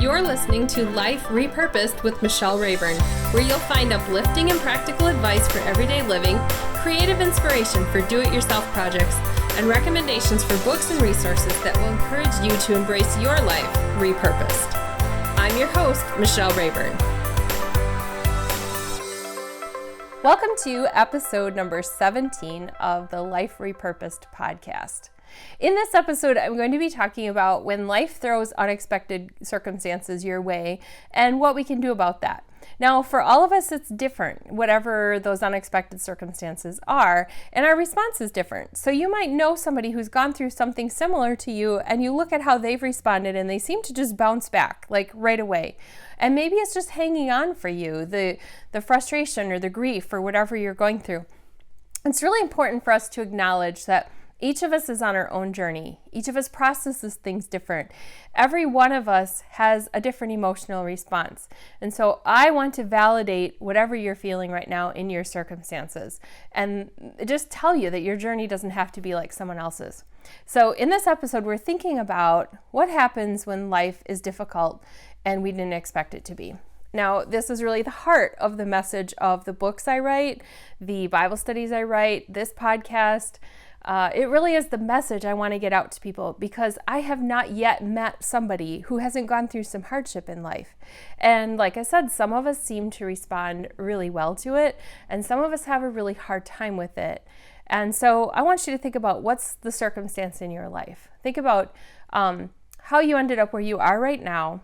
You're listening to Life Repurposed with Michelle Rayburn, where you'll find uplifting and practical advice for everyday living, creative inspiration for do-it-yourself projects, and recommendations for books and resources that will encourage you to embrace your life repurposed. I'm your host, Michelle Rayburn. Welcome to episode number 17 of the Life Repurposed podcast. In this episode, I'm going to be talking about when life throws unexpected circumstances your way and what we can do about that. Now, for all of us, it's different, whatever those unexpected circumstances are, and our response is different. So you might know somebody who's gone through something similar to you, and you look at how they've responded, and they seem to just bounce back, like right away. And maybe it's just hanging on for you, the frustration or the grief or whatever you're going through. It's really important for us to acknowledge that each of us is on our own journey. Each of us processes things different. Every one of us has a different emotional response. And so I want to validate whatever you're feeling right now in your circumstances and just tell you that your journey doesn't have to be like someone else's. So in this episode, we're thinking about what happens when life is difficult and we didn't expect it to be. Now, this is really the heart of the message of the books I write, the Bible studies I write, this podcast. It really is the message I want to get out to people because I have not yet met somebody who hasn't gone through some hardship in life. And like I said, some of us seem to respond really well to it, and some of us have a really hard time with it. And so I want you to think about what's the circumstance in your life. Think about how you ended up where you are right now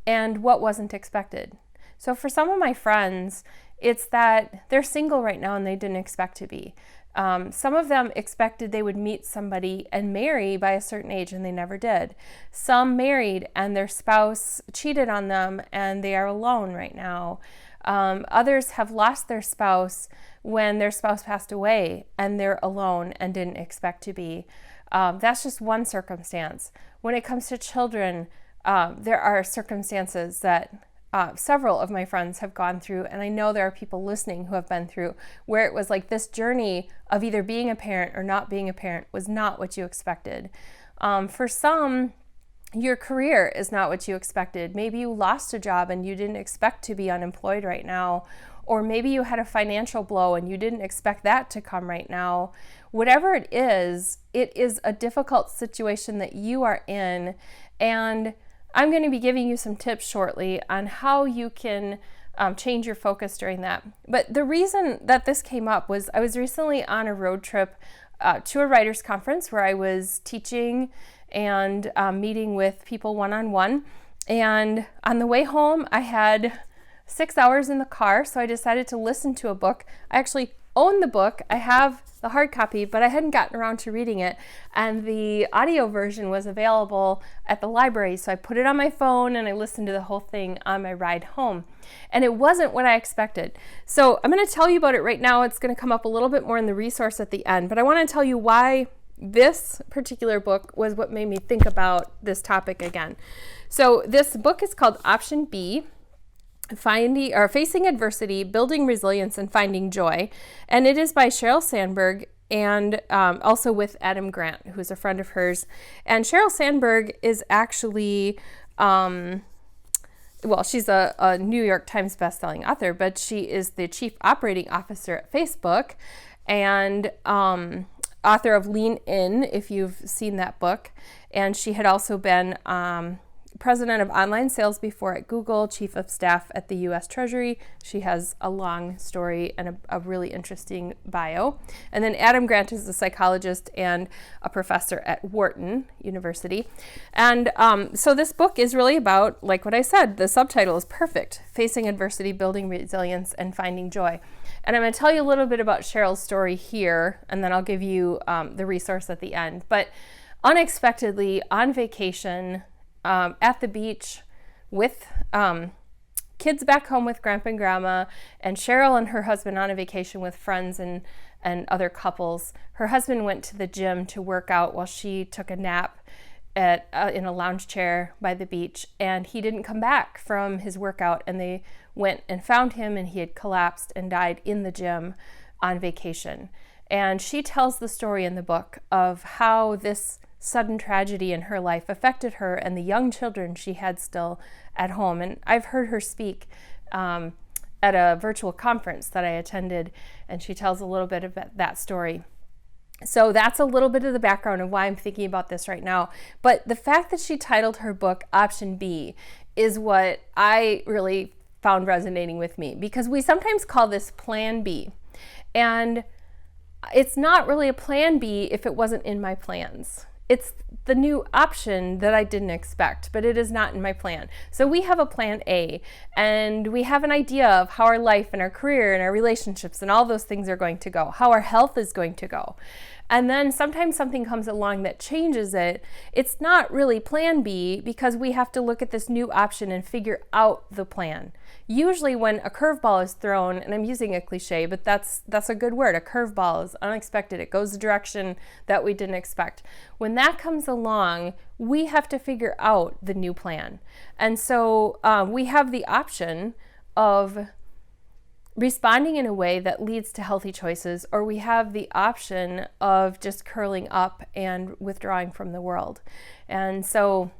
and what wasn't expected. So for some of my friends, it's that they're single right now and they didn't expect to be. Some of them expected they would meet somebody and marry by a certain age, and they never did. Some married and their spouse cheated on them and they are alone right now. Others have lost their spouse when their spouse passed away and they're alone and didn't expect to be. That's just one circumstance. When it comes to children, there are circumstances that several of my friends have gone through, and I know there are people listening who have been through, where it was like this journey of either being a parent or not being a parent was not what you expected. For some, your career is not what you expected. Maybe you lost a job and you didn't expect to be unemployed right now, or maybe you had a financial blow and you didn't expect that to come right now. Whatever it is a difficult situation that you are in, and I'm going to be giving you some tips shortly on how you can change your focus during that. But the reason that this came up was I was recently on a road trip to a writers' conference where I was teaching and meeting with people one-on-one. And on the way home, I had 6 hours in the car, so I decided to listen to a book. I actually own the book. I have the hard copy, but I hadn't gotten around to reading it, and the audio version was available at the library, so I put it on my phone and I listened to the whole thing on my ride home, and it wasn't what I expected. So I'm going to tell you about it right now. It's going to come up a little bit more in the resource at the end, but I want to tell you why this particular book was what made me think about this topic again. So this book is called Option B, Facing Adversity, Building Resilience, and Finding Joy. And it is by Sheryl Sandberg and also with Adam Grant, who's a friend of hers. And Sheryl Sandberg is actually, she's a New York Times bestselling author, but she is the chief operating officer at Facebook and author of Lean In, if you've seen that book. And she had also been president of online sales before at Google, chief of staff at the U.S. Treasury. She has a long story and a really interesting bio. And then Adam Grant is a psychologist and a professor at Wharton University. And so this book is really about, like what I said, the subtitle is perfect, Facing Adversity, Building Resilience, and Finding Joy. And I'm going to tell you a little bit about Sheryl's story here, and then I'll give you the resource at the end. But unexpectedly, on vacation, at the beach with kids back home with Grandpa and Grandma, and Sheryl and her husband on a vacation with friends and other couples. Her husband went to the gym to work out while she took a nap in a lounge chair by the beach, and he didn't come back from his workout, and they went and found him, and he had collapsed and died in the gym on vacation. And she tells the story in the book of how this sudden tragedy in her life affected her and the young children she had still at home. And I've heard her speak at a virtual conference that I attended, and she tells a little bit about that story. So that's a little bit of the background of why I'm thinking about this right now. But the fact that she titled her book Option B is what I really found resonating with me, because we sometimes call this Plan B. And it's not really a Plan B if it wasn't in my plans. It's the new option that I didn't expect, but it is not in my plan. So we have a plan A, and we have an idea of how our life and our career and our relationships and all those things are going to go, how our health is going to go. And then sometimes something comes along that changes it. It's not really plan B, because we have to look at this new option and figure out the plan. Usually when a curveball is thrown, and I'm using a cliche, but that's a good word. A curveball is unexpected. It goes the direction that we didn't expect. When that comes along, we have to figure out the new plan. And so we have the option of responding in a way that leads to healthy choices, or we have the option of just curling up and withdrawing from the world. And so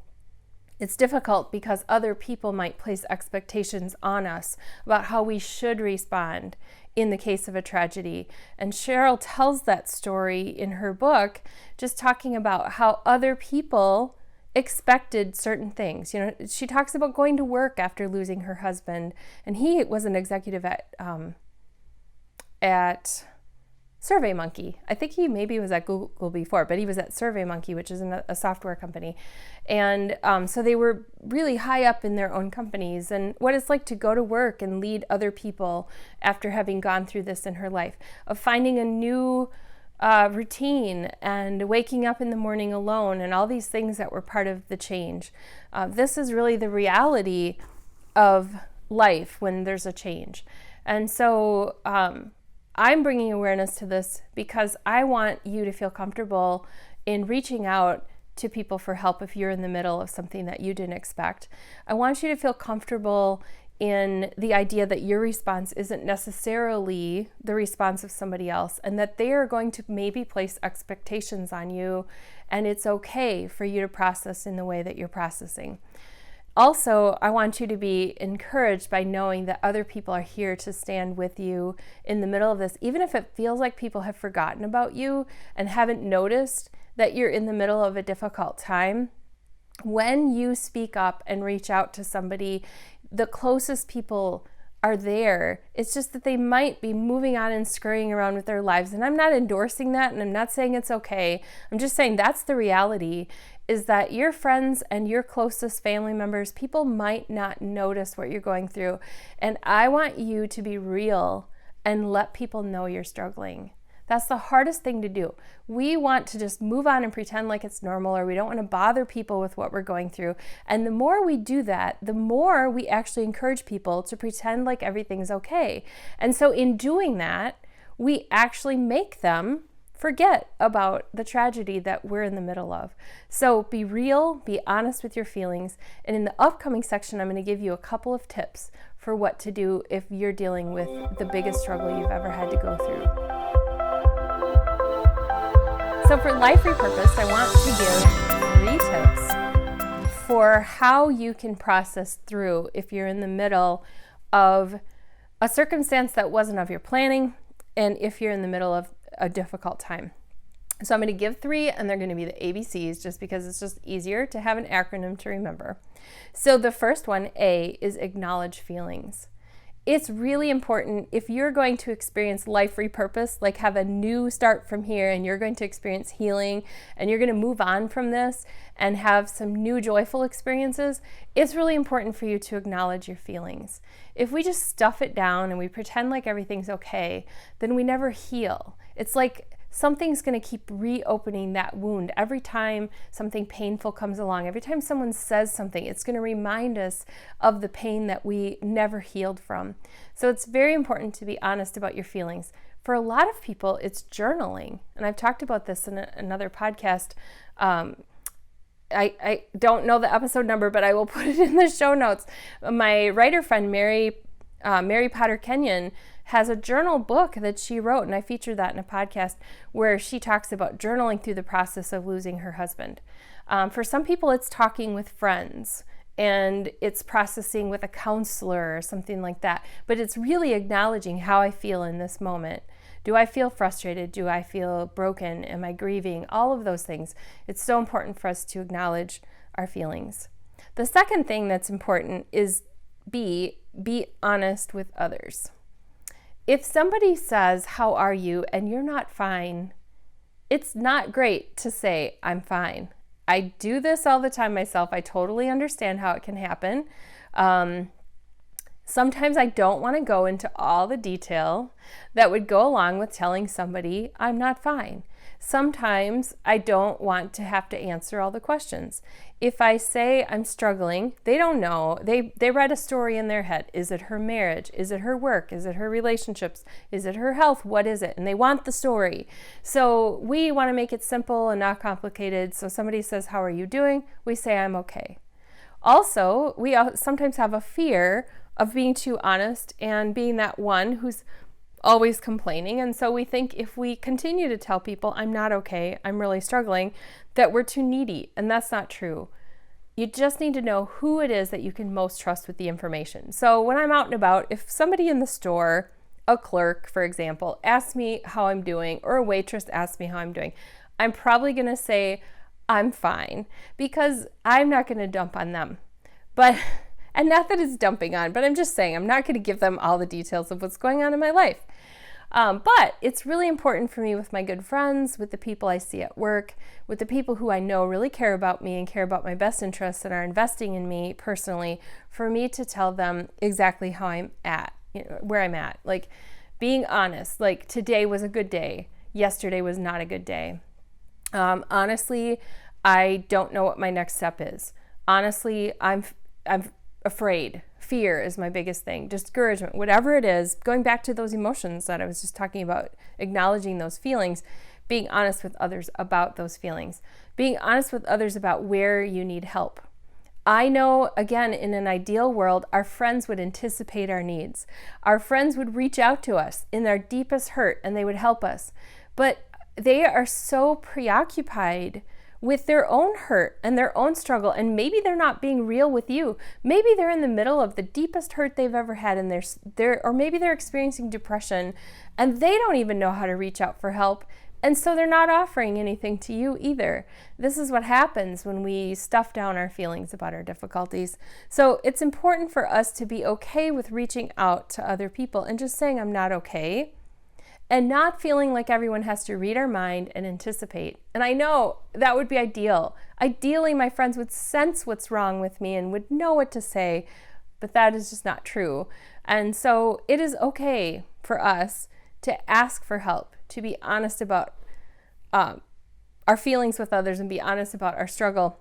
it's difficult because other people might place expectations on us about how we should respond in the case of a tragedy. And Cheryl tells that story in her book, just talking about how other people expected certain things. She talks about going to work after losing her husband, and he was an executive at SurveyMonkey. I think he maybe was at Google before, but he was at SurveyMonkey, which is a software company. And so they were really high up in their own companies, and what it's like to go to work and lead other people after having gone through this in her life, of finding a new routine and waking up in the morning alone, and all these things that were part of the change. This is really the reality of life when there's a change. And so I'm bringing awareness to this because I want you to feel comfortable in reaching out to people for help if you're in the middle of something that you didn't expect. I want you to feel comfortable in the idea that your response isn't necessarily the response of somebody else, and that they are going to maybe place expectations on you, and it's okay for you to process in the way that you're processing. Also, I want you to be encouraged by knowing that other people are here to stand with you in the middle of this, even if it feels like people have forgotten about you and haven't noticed that you're in the middle of a difficult time. When you speak up and reach out to somebody, the closest people are there. It's just that they might be moving on and scurrying around with their lives. And I'm not endorsing that, and I'm not saying it's okay. I'm just saying that's the reality, is that your friends and your closest family members, people might not notice what you're going through. And I want you to be real and let people know you're struggling. That's the hardest thing to do. We want to just move on and pretend like it's normal, or we don't want to bother people with what we're going through. And the more we do that, the more we actually encourage people to pretend like everything's okay. And so in doing that, we actually make them forget about the tragedy that we're in the middle of. So be real, be honest with your feelings. And in the upcoming section, I'm going to give you a couple of tips for what to do if you're dealing with the biggest struggle you've ever had to go through. So for Life Repurposed, I want to give 3 tips for how you can process through if you're in the middle of a circumstance that wasn't of your planning, and if you're in the middle of a difficult time. So I'm going to give 3, and they're going to be the ABCs, just because it's just easier to have an acronym to remember. So the first one, A, is acknowledge feelings. It's really important if you're going to experience life repurposed, like have a new start from here, and you're going to experience healing, and you're going to move on from this and have some new joyful experiences. It's really important for you to acknowledge your feelings. If we just stuff it down and we pretend like everything's okay, then we never heal. It's like something's going to keep reopening that wound. Every time something painful comes along, every time someone says something, it's going to remind us of the pain that we never healed from. So it's very important to be honest about your feelings. For a lot of people, it's journaling. And I've talked about this in another podcast. I don't know the episode number, but I will put it in the show notes. My writer friend, Mary Potter Kenyon, has a journal book that she wrote, and I featured that in a podcast where she talks about journaling through the process of losing her husband. For some people, it's talking with friends, and it's processing with a counselor or something like that. But it's really acknowledging how I feel in this moment. Do I feel frustrated? Do I feel broken? Am I grieving? All of those things. It's so important for us to acknowledge our feelings. The second thing that's important is be honest with others. If somebody says, "How are you?" and you're not fine, it's not great to say, "I'm fine." I do this all the time myself. I totally understand how it can happen. Sometimes I don't want to go into all the detail that would go along with telling somebody I'm not fine. Sometimes I don't want to have to answer all the questions. If I say I'm struggling, they don't know. They read a story in their head. Is it her marriage? Is it her work? Is it her relationships? Is it her health? What is it? And they want the story. So we want to make it simple and not complicated. So somebody says, "How are you doing?" We say, "I'm okay." Also, we sometimes have a fear of being too honest and being that one who's always complaining. And so we think if we continue to tell people, "I'm not okay, I'm really struggling," that we're too needy. And that's not true. You just need to know who it is that you can most trust with the information. So when I'm out and about, if somebody in the store, a clerk, for example, asks me how I'm doing, or a waitress asks me how I'm doing, I'm probably going to say, "I'm fine," because I'm not going to dump on them. And not that it's dumping on, but I'm just saying I'm not going to give them all the details of what's going on in my life. But it's really important for me with my good friends, with the people I see at work, with the people who I know really care about me and care about my best interests and are investing in me personally, for me to tell them exactly how I'm at, where I'm at. Like being honest, like today was a good day, yesterday was not a good day. Honestly, I don't know what my next step is. Honestly, I'm afraid. Fear is my biggest thing. Discouragement, whatever it is, going back to those emotions that I was just talking about, acknowledging those feelings, being honest with others about those feelings, being honest with others about where you need help. I know, again, in an ideal world, our friends would anticipate our needs. Our friends would reach out to us in their deepest hurt and they would help us. But they are so preoccupied with their own hurt and their own struggle, and maybe they're not being real with you. Maybe they're in the middle of the deepest hurt they've ever had, and or maybe they're experiencing depression, and they don't even know how to reach out for help, and so they're not offering anything to you either. This is what happens when we stuff down our feelings about our difficulties. So it's important for us to be okay with reaching out to other people and just saying, "I'm not okay," and not feeling like everyone has to read our mind and anticipate. And I know that would be ideal. Ideally, my friends would sense what's wrong with me and would know what to say, but that is just not true. And so it is okay for us to ask for help, to be honest about our feelings with others and be honest about our struggle,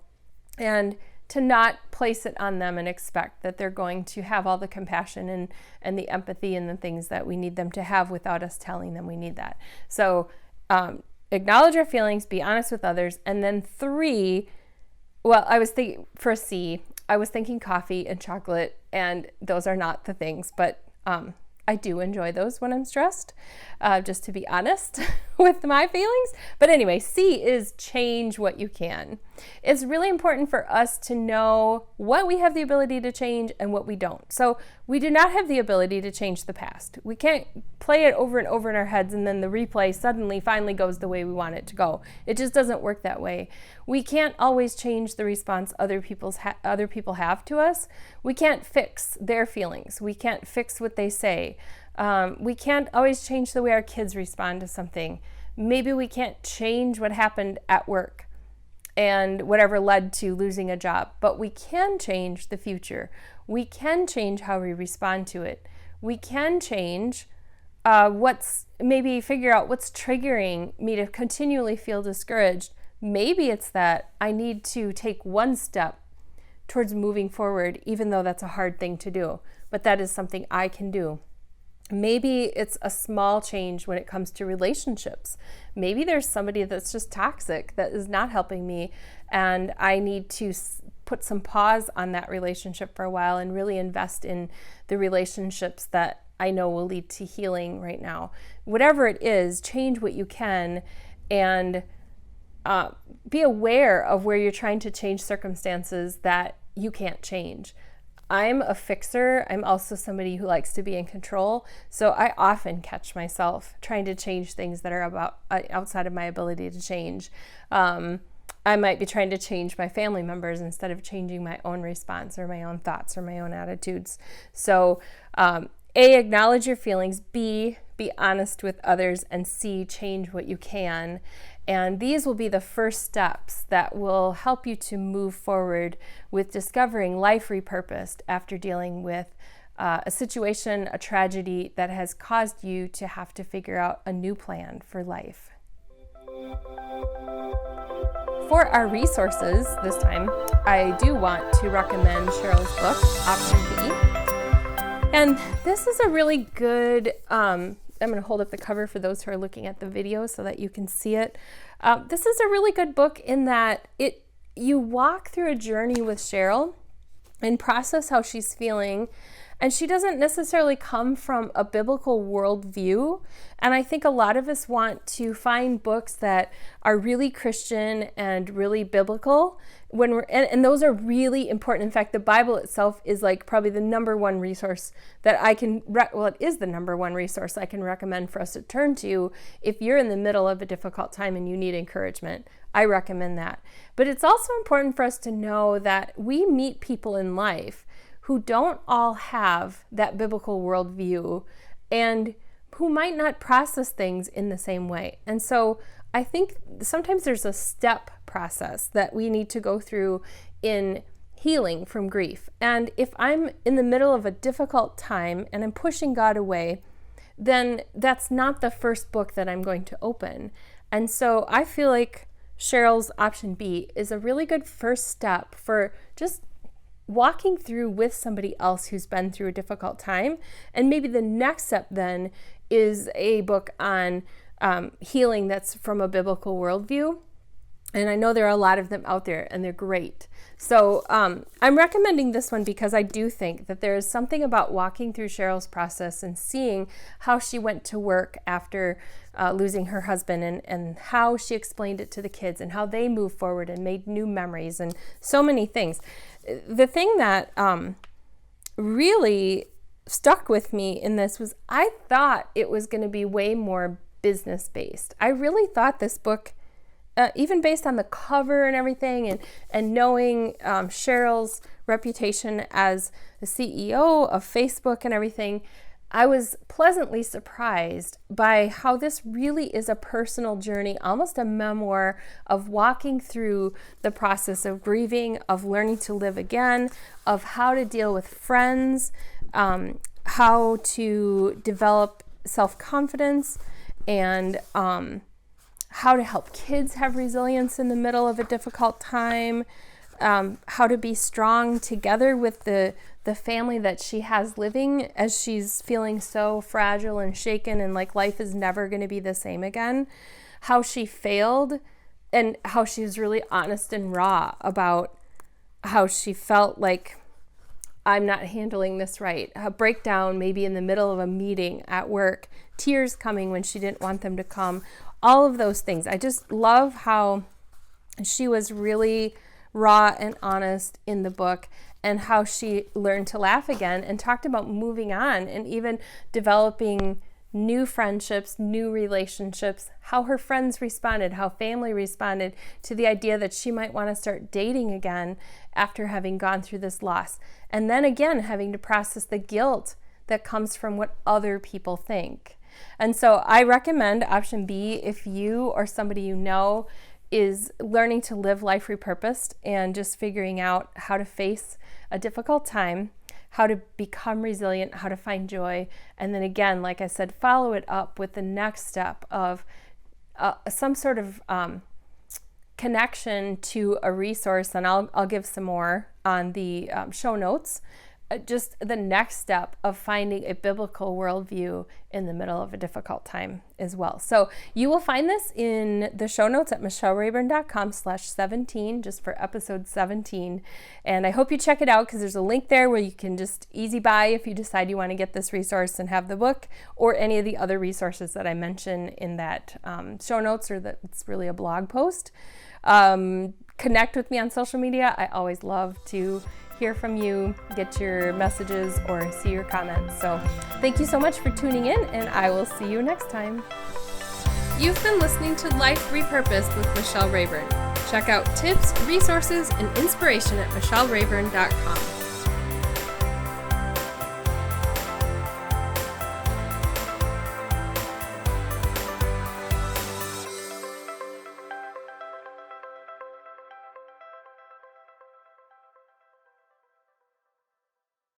and to not place it on them and expect that they're going to have all the compassion and the empathy and the things that we need them to have without us telling them we need that. So acknowledge our feelings, be honest with others. And then 3, I was thinking for C, I was thinking coffee and chocolate, and those are not the things, but I do enjoy those when I'm stressed, just to be honest with my feelings. But anyway, C is change what you can. It's really important for us to know what we have the ability to change and what we don't. So we do not have the ability to change the past. We can't play it over and over in our heads and then the replay suddenly finally goes the way we want it to go. It just doesn't work that way. We can't always change the response other people have to us. We can't fix their feelings. We can't fix what they say. We can't always change the way our kids respond to something. Maybe we can't change what happened at work and whatever led to losing a job, but we can change the future. We can change how we respond to it. We can change figure out what's triggering me to continually feel discouraged. Maybe it's that I need to take one step towards moving forward, even though that's a hard thing to do, but that is something I can do. Maybe it's a small change when it comes to relationships. Maybe there's somebody that's just toxic that is not helping me, and I need to put some pause on that relationship for a while and really invest in the relationships that I know will lead to healing right now. Whatever it is, change what you can, and be aware of where you're trying to change circumstances that you can't change. I'm a fixer. I'm also somebody who likes to be in control. So I often catch myself trying to change things that are about outside of my ability to change. I might be trying to change my family members instead of changing my own response or my own thoughts or my own attitudes. So A, acknowledge your feelings. B, be honest with others. And C, change what you can. And these will be the first steps that will help you to move forward with discovering life repurposed after dealing with a situation, a tragedy that has caused you to have to figure out a new plan for life. For our resources this time, I do want to recommend Cheryl's book, Option B. And this is a really good, I'm going to hold up the cover for those who are looking at the video so that you can see it. This is a really good book in that you walk through a journey with Cheryl and process how she's feeling. And she doesn't necessarily come from a biblical worldview. And I think a lot of us want to find books that are really Christian and really biblical and those are really important. In fact, the Bible itself is like probably the number one resource that it is the number one resource I can recommend for us to turn to if you're in the middle of a difficult time and you need encouragement. I recommend that. But it's also important for us to know that we meet people in life who don't all have that biblical worldview and who might not process things in the same way. And so I think sometimes there's a step process that we need to go through in healing from grief. And if I'm in the middle of a difficult time and I'm pushing God away, then that's not the first book that I'm going to open. And so I feel like Cheryl's Option B is a really good first step for just walking through with somebody else who's been through a difficult time. And maybe the next step then is a book on healing that's from a biblical worldview. And I know there are a lot of them out there and they're great. So I'm recommending this one because I do think that there is something about walking through Cheryl's process and seeing how she went to work after losing her husband and how she explained it to the kids and how they moved forward and made new memories and so many things. The thing that really stuck with me in this was I thought it was going to be way more business-based. I really thought this book, even based on the cover and everything and knowing Cheryl's reputation as the CEO of Facebook and everything, I was pleasantly surprised by how this really is a personal journey, almost a memoir of walking through the process of grieving, of learning to live again, of how to deal with friends, how to develop self-confidence, and how to help kids have resilience in the middle of a difficult time, how to be strong together with the family that she has living as she's feeling so fragile and shaken and like life is never going to be the same again, how she failed and how she was really honest and raw about how she felt like I'm not handling this right, a breakdown maybe in the middle of a meeting at work, tears coming when she didn't want them to come, all of those things. I just love how she was really raw and honest in the book and how she learned to laugh again and talked about moving on and even developing new friendships, new relationships, how her friends responded, how family responded to the idea that she might want to start dating again after having gone through this loss. And then again, having to process the guilt that comes from what other people think. And so I recommend Option B if you or somebody you know is learning to live life repurposed and just figuring out how to face a difficult time, how to become resilient, how to find joy. And then again, like I said, follow it up with the next step of some sort of connection to a resource. And I'll give some more on the show notes just the next step of finding a biblical worldview in the middle of a difficult time as well. So you will find this in the show notes at michellerayburn.com/17, just for episode 17. And I hope you check it out, because there's a link there where you can just easy buy if you decide you want to get this resource and have the book, or any of the other resources that I mention in that show notes, or that it's really a blog post. Connect with me on social media. I always love to hear from you, get your messages, or see your comments. So thank you so much for tuning in, and I will see you next time. You've been listening to Life Repurposed with Michelle Rayburn. Check out tips, resources, and inspiration at michellerayburn.com.